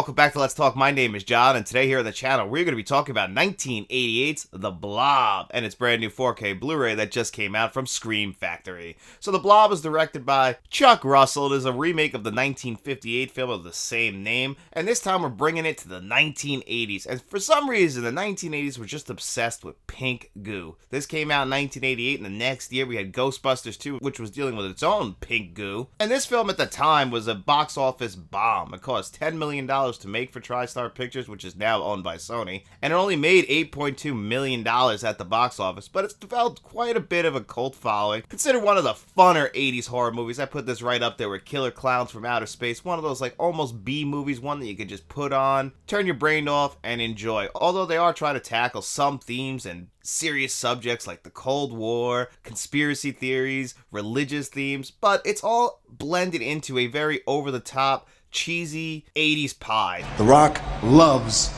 welcome back to Let's Talk. My name is John, and today here on the channel, we're going to be talking about 1988's The Blob, and its brand new 4K Blu-ray that just came out from Scream Factory. So The Blob is directed by Chuck Russell. It is a remake of the 1958 film of the same name, and this time we're bringing it to the 1980s. And for some reason, the 1980s were just obsessed with pink goo. This came out in 1988, and the next year we had Ghostbusters 2, which was dealing with its own pink goo. And this film at the time was a box office bomb. It cost $10 million to make for TriStar Pictures, which is now owned by Sony, and it only made $8.2 million at the box office, but it's developed quite a bit of a cult following. Considered one of the funner 80s horror movies. I put this right up there with Killer Clowns from Outer Space, one of those like almost B movies, one that you could just put on, turn your brain off, and enjoy. Although they are trying to tackle some themes and serious subjects like the Cold War, conspiracy theories, religious themes, but it's all blended into a very over-the-top, cheesy 80s pie. The Rock loves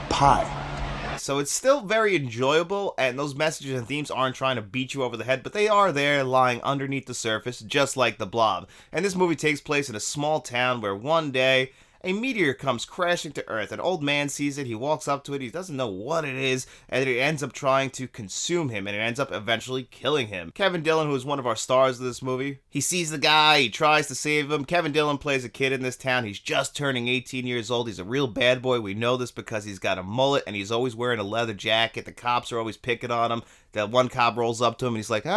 pie. So it's still very enjoyable, and those messages and themes aren't trying to beat you over the head, but they are there lying underneath the surface, just like The Blob. And this movie takes place in a small town where one day a meteor comes crashing to Earth. An old man sees it, he walks up to it, he doesn't know what it is, and it ends up trying to consume him, and it ends up eventually killing him. Kevin Dillon, who is one of our stars of this movie, he sees the guy, he tries to save him. Kevin Dillon plays a kid in this town, he's just turning 18 years old, he's a real bad boy. We know this because he's got a mullet, and he's always wearing a leather jacket. The cops are always picking on him. That one cop rolls up to him, and he's like,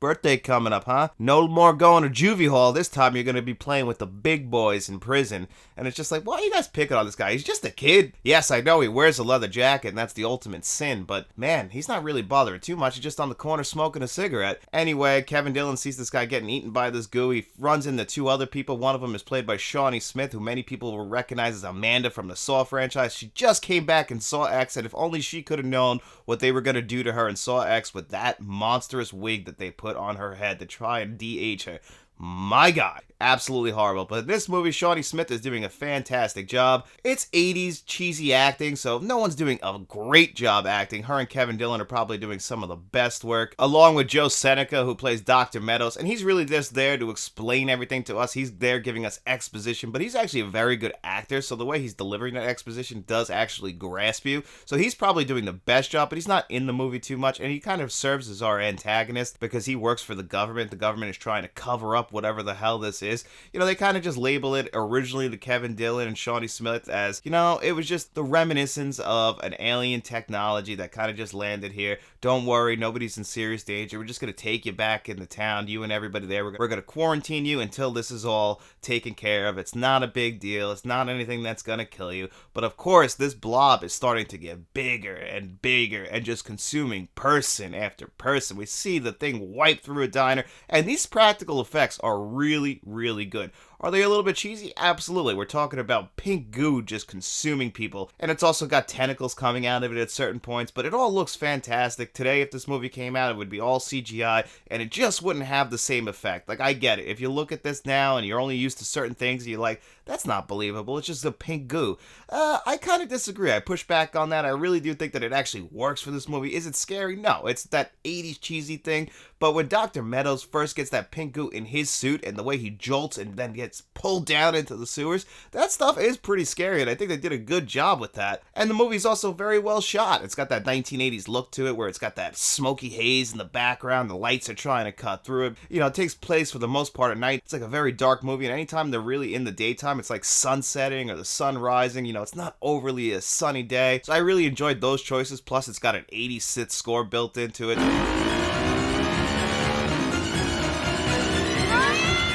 birthday coming up, huh? No more going to juvie hall. This time you're going to be playing with the big boys in prison. And it's just like, why are you guys picking on this guy? He's just a kid. Yes, I know he wears a leather jacket, and that's the ultimate sin. But man, he's not really bothering too much. He's just on the corner smoking a cigarette. Anyway, Kevin Dillon sees this guy getting eaten by this goo. He runs into two other people. One of them is played by Shawnee Smith, who many people will recognize as Amanda from the Saw franchise. She just came back in Saw X, and if only she could have known what they were going to do to her in Saw X with that monstrous wig that they put on her head to try and de-age her. My God, absolutely horrible. But in this movie, Shawnee Smith is doing a fantastic job. It's 80s cheesy acting, so no one's doing a great job acting. Her and Kevin Dillon are probably doing some of the best work, along with Joe Seneca, who plays Dr. Meadows, and he's really just there to explain everything to us. He's there giving us exposition, but he's actually a very good actor, so the way he's delivering that exposition does actually grasp you. So he's probably doing the best job, but he's not in the movie too much, and he kind of serves as our antagonist because he works for the government. The government is trying to cover up whatever the hell this is. You know, they kind of just label it originally to Kevin Dillon and Shawnee Smith as, you know, it was just the reminiscence of an alien technology that kind of just landed here. Don't worry, nobody's in serious danger. We're just going to take you back in the town, you and everybody there. We're going to quarantine you until this is all taken care of. It's not a big deal. It's not anything that's going to kill you. But of course, this blob is starting to get bigger and bigger and just consuming person after person. We see the thing wipe through a diner, and these practical effects are really, really good. Are they a little bit cheesy? Absolutely. We're talking about pink goo just consuming people. And it's also got tentacles coming out of it at certain points, but it all looks fantastic. Today, if this movie came out, it would be all CGI, and it just wouldn't have the same effect. Like, I get it. If you look at this now and you're only used to certain things, you're like, that's not believable. It's just a pink goo. I kind of disagree. I push back on that. I really do think that it actually works for this movie. Is it scary? No. It's that 80s cheesy thing. But when Dr. Meadows first gets that pink goo in his suit and the way he jolts and then gets pulled down into the sewers, that stuff is pretty scary, and I think they did a good job with that. And the movie's also very well shot. It's got that 1980s look to it where it's got that smoky haze in the background. The lights are trying to cut through it. You know, it takes place for the most part at night. It's like a very dark movie, and anytime they're really in the daytime, it's like sun setting or the sun rising. You know, it's not overly a sunny day. So I really enjoyed those choices. Plus, it's got an 80s synth score built into it.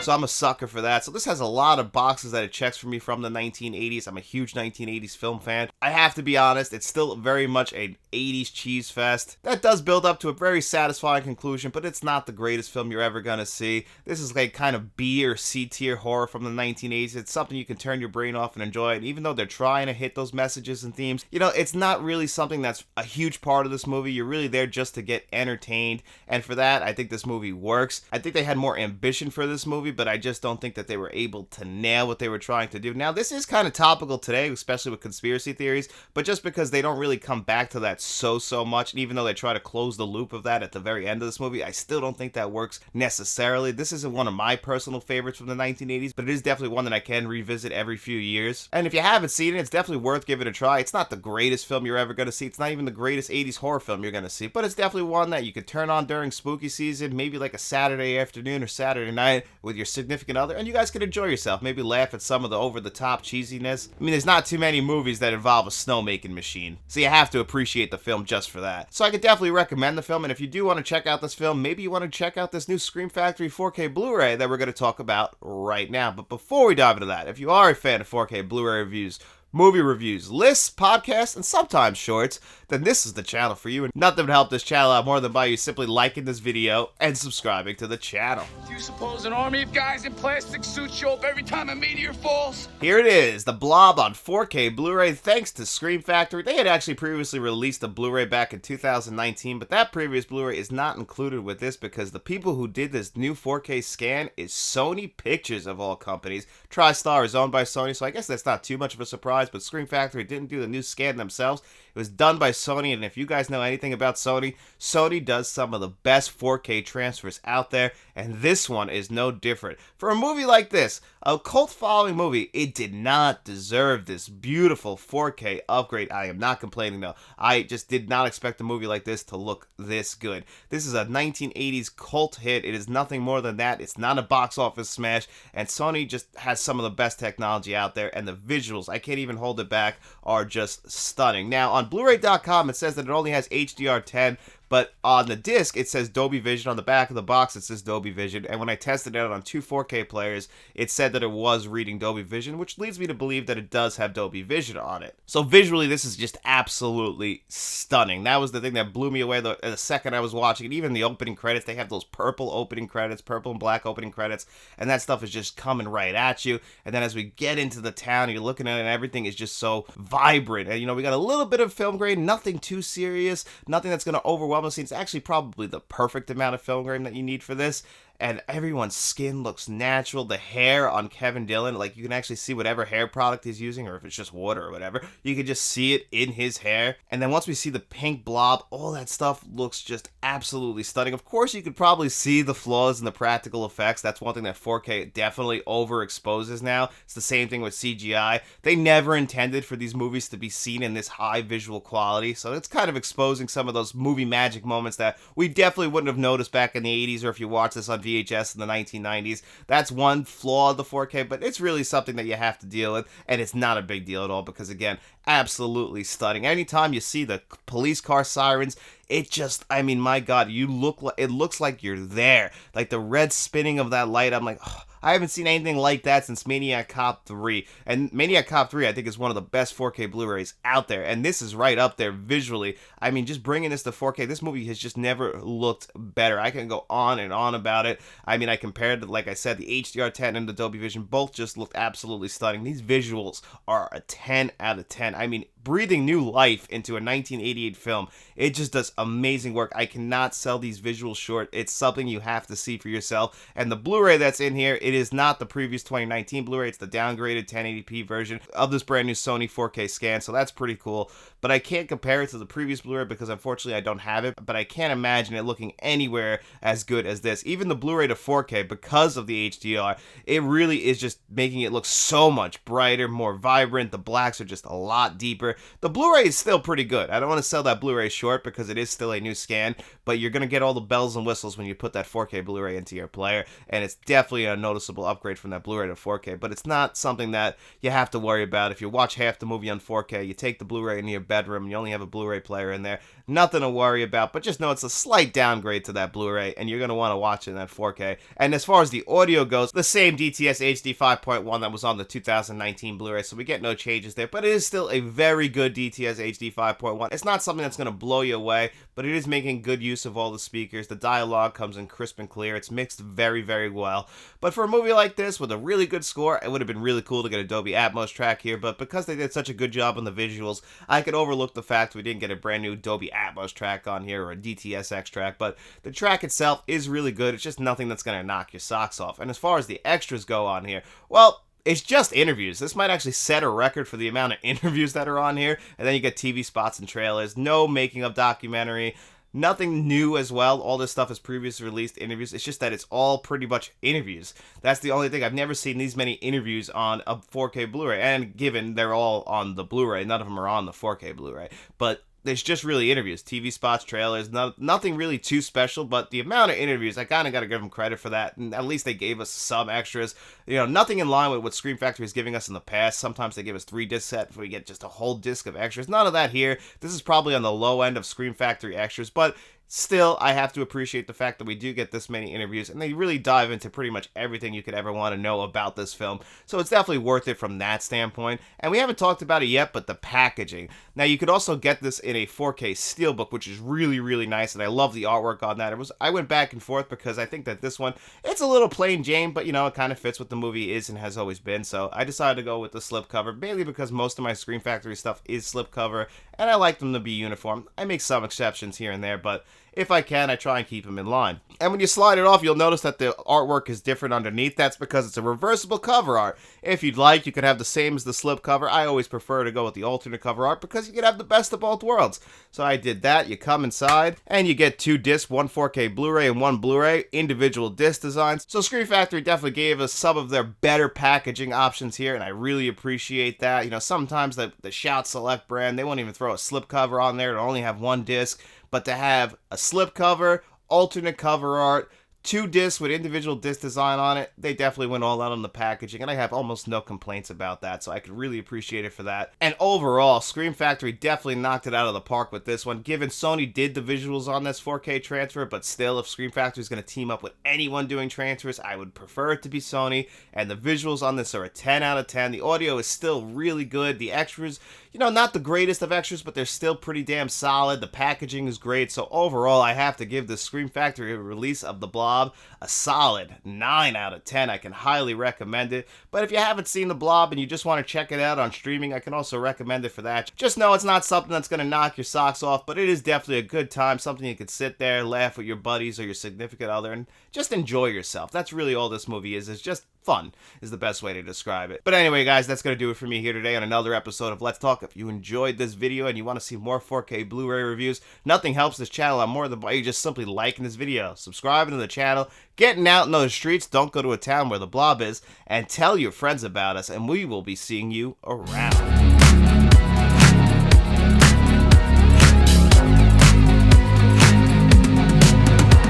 So I'm a sucker for that. So this has a lot of boxes that it checks for me from the 1980s. I'm a huge 1980s film fan. I have to be honest, it's still very much an 80s cheese fest. That does build up to a very satisfying conclusion, but it's not the greatest film you're ever gonna see. This is like kind of B or C tier horror from the 1980s. It's something you can turn your brain off and enjoy. And even though they're trying to hit those messages and themes, you know, it's not really something that's a huge part of this movie. You're really there just to get entertained. And for that, I think this movie works. I think they had more ambition for this movie, but I just don't think that they were able to nail what they were trying to do. Now, this is kind of topical today, especially with conspiracy theories, but just because they don't really come back to that so much. And even though they try to close the loop of that at the very end of this movie, I still don't think that works necessarily. This isn't one of my personal favorites from the 1980s, but it is definitely one that I can revisit every few years. And if you haven't seen it, it's definitely worth giving it a try. It's not the greatest film you're ever going to see. It's not even the greatest 80s horror film you're going to see, but it's definitely one that you could turn on during spooky season, maybe like a Saturday afternoon or Saturday night with your significant other, and you guys could enjoy yourself. Maybe laugh at some of the over-the-top cheesiness. I mean, there's not too many movies that involve a snowmaking machine, so you have to appreciate the film just for that. So I could definitely recommend the film, and if you do want to check out this film, maybe you want to check out this new Scream Factory 4K Blu-ray that we're going to talk about right now. But before we dive into that, if you are a fan of 4K Blu-ray reviews, movie reviews, lists, podcasts, and sometimes shorts, then this is the channel for you. And nothing would help this channel out more than by you simply liking this video and subscribing to the channel. Do you suppose an army of guys in plastic suits show up every time a meteor falls? Here it is, the Blob on 4K Blu-ray, thanks to Scream Factory. They had actually previously released a Blu-ray back in 2019, but that previous Blu-ray is not included with this because the people who did this new 4K scan is Sony Pictures of all companies. TriStar is owned by Sony, so I guess that's not too much of a surprise, but Scream Factory didn't do the new scan themselves. It was done by Sony, and if you guys know anything about Sony, Sony does some of the best 4K transfers out there, and this one is no different. For a movie like this, a cult following movie, it did not deserve this beautiful 4K upgrade. I am not complaining though. I just did not expect a movie like this to look this good. This is a 1980s cult hit. It is nothing more than that. It's not a box office smash, and Sony just has some of the best technology out there, and the visuals, I can't even hold it back, are just stunning. Now, on Blu-ray.com, it says that it only has HDR10, but on the disc, it says Dolby Vision. On the back of the box, it says Dolby Vision. And when I tested it out on two 4K players, it said that it was reading Dolby Vision, which leads me to believe that it does have Dolby Vision on it. So visually, this is just absolutely stunning. That was the thing that blew me away the second I was watching it. Even the opening credits, they have those purple opening credits, purple and black opening credits, and that stuff is just coming right at you. And then as we get into the town, you're looking at it, and everything is just so vibrant. And, you know, we got a little bit of film grain, nothing too serious, nothing that's going to overwhelm us. It's actually probably the perfect amount of film grain that you need for this. And everyone's skin looks natural. The hair on Kevin Dillon, like you can actually see whatever hair product he's using, or if it's just water or whatever, you can just see it in his hair. And then once we see the pink blob, all that stuff looks just absolutely stunning. Of course, you could probably see the flaws in the practical effects. That's one thing that 4K definitely overexposes now. It's the same thing with CGI. They never intended for these movies to be seen in this high visual quality, so it's kind of exposing some of those movie magic moments that we definitely wouldn't have noticed back in the 80s, or if you watch this on VHS in the 1990s. That's one flaw of the 4K, but it's really something that you have to deal with, and it's not a big deal at all because, again, absolutely stunning. Anytime you see the police car sirens, it just, I mean, my God, it looks like you're there. Like the red spinning of that light, I'm like, oh, I haven't seen anything like that since Maniac Cop 3. And Maniac Cop 3, I think, is one of the best 4K Blu-rays out there. And this is right up there visually. I mean, just bringing this to 4K, this movie has just never looked better. I can go on and on about it. I mean, I compared, like I said, the HDR10 and the Dolby Vision. Both just looked absolutely stunning. These visuals are a 10 out of 10. I mean, breathing new life into a 1988 film. It just does amazing work. I cannot sell these visuals short. It's something you have to see for yourself. And the Blu-ray that's in here, it is not the previous 2019 Blu-ray. It's the downgraded 1080p version of this brand new Sony 4K scan. So that's pretty cool. But I can't compare it to the previous Blu-ray because unfortunately I don't have it. But I can't imagine it looking anywhere as good as this. Even the Blu-ray to 4K, because of the HDR, it really is just making it look so much brighter, more vibrant. The blacks are just a lot deeper. The Blu-ray is still pretty good. I don't want to sell that Blu-ray short because it is still a new scan, but you're going to get all the bells and whistles when you put that 4K Blu-ray into your player, and it's definitely a noticeable upgrade from that Blu-ray to 4K, but it's not something that you have to worry about. If you watch half the movie on 4K, you take the Blu-ray into your bedroom, and you only have a Blu-ray player in there, nothing to worry about, but just know it's a slight downgrade to that Blu-ray, and you're going to want to watch it in that 4K. And as far as the audio goes, the same DTS HD 5.1 that was on the 2019 Blu-ray, so we get no changes there, but it is still a very good DTS HD 5.1. It's not something that's going to blow you away, but it is making good use of all the speakers. The dialogue comes in crisp and clear. It's mixed very, very well. But for a movie like this with a really good score, it would have been really cool to get a Dolby Atmos track here, but because they did such a good job on the visuals, I could overlook the fact we didn't get a brand new Dolby Atmos track on here or a DTSX track, but the track itself is really good. It's just nothing that's going to knock your socks off. And as far as the extras go on here, well, it's just interviews. This might actually set a record for the amount of interviews that are on here. And then you get TV spots and trailers. No making of documentary. Nothing new as well. All this stuff is previously released interviews. It's just that it's all pretty much interviews. That's the only thing. I've never seen these many interviews on a 4K Blu-ray. And given they're all on the Blu-ray, none of them are on the 4K Blu-ray. But there's just really interviews, TV spots, trailers, nothing really too special, but the amount of interviews, I kind of got to give them credit for that, and at least they gave us some extras. You know, nothing in line with what Scream Factory is giving us in the past. Sometimes they give us 3-disc set before we get just a whole disc of extras. None of that here. This is probably on the low end of Scream Factory extras, but still, I have to appreciate the fact that we do get this many interviews, and they really dive into pretty much everything you could ever want to know about this film. So it's definitely worth it from that standpoint. And we haven't talked about it yet, but the packaging. Now, you could also get this in a 4K steelbook, which is really, really nice, and I love the artwork on that. I went back and forth because I think that this one, it's a little plain Jane, but, you know, it kind of fits what the movie is and has always been. So I decided to go with the slipcover, mainly because most of my Scream Factory stuff is slipcover, and I like them to be uniform. I make some exceptions here and there, but if I can, I try and keep them in line. And when you slide it off, you'll notice that the artwork is different underneath. That's because it's a reversible cover art. If you'd like, you could have the same as the slip cover. I always prefer to go with the alternate cover art because you can have the best of both worlds. So I did that. You come inside, and you get 2 discs, 1 4K Blu-ray and 1 Blu-ray, individual disc designs. So Scream Factory definitely gave us some of their better packaging options here, and I really appreciate that. You know, sometimes the Shout Select brand, they won't even throw a slip cover on there. It'll only have 1 disc. But to have a slip cover, alternate cover art, 2 discs with individual disc design on it, they definitely went all out on the packaging, and I have almost no complaints about that, so I could really appreciate it for that. And overall, Scream Factory definitely knocked it out of the park with this one, given Sony did the visuals on this 4K transfer, but still, if Scream Factory is going to team up with anyone doing transfers, I would prefer it to be Sony, and the visuals on this are a 10 out of 10. The audio is still really good. The extras, you know, not the greatest of extras, but they're still pretty damn solid. The packaging is great, so overall, I have to give the Scream Factory release of the Blob a solid 9 out of 10. I can highly recommend it. But if you haven't seen the Blob and you just want to check it out on streaming, I can also recommend it for that. Just know it's not something that's going to knock your socks off, but it is definitely a good time, something you could sit there, laugh with your buddies or your significant other, and just enjoy yourself. That's really all this movie is just fun, is the best way to describe it. But anyway, guys, that's going to do it for me here today on another episode of Let's Talk. If you enjoyed this video and you want to see more 4K Blu-ray reviews, nothing helps this channel out more than by you just simply liking this video, subscribing to the channel, getting out in those streets, don't go to a town where the Blob is, and tell your friends about us, and we will be seeing you around.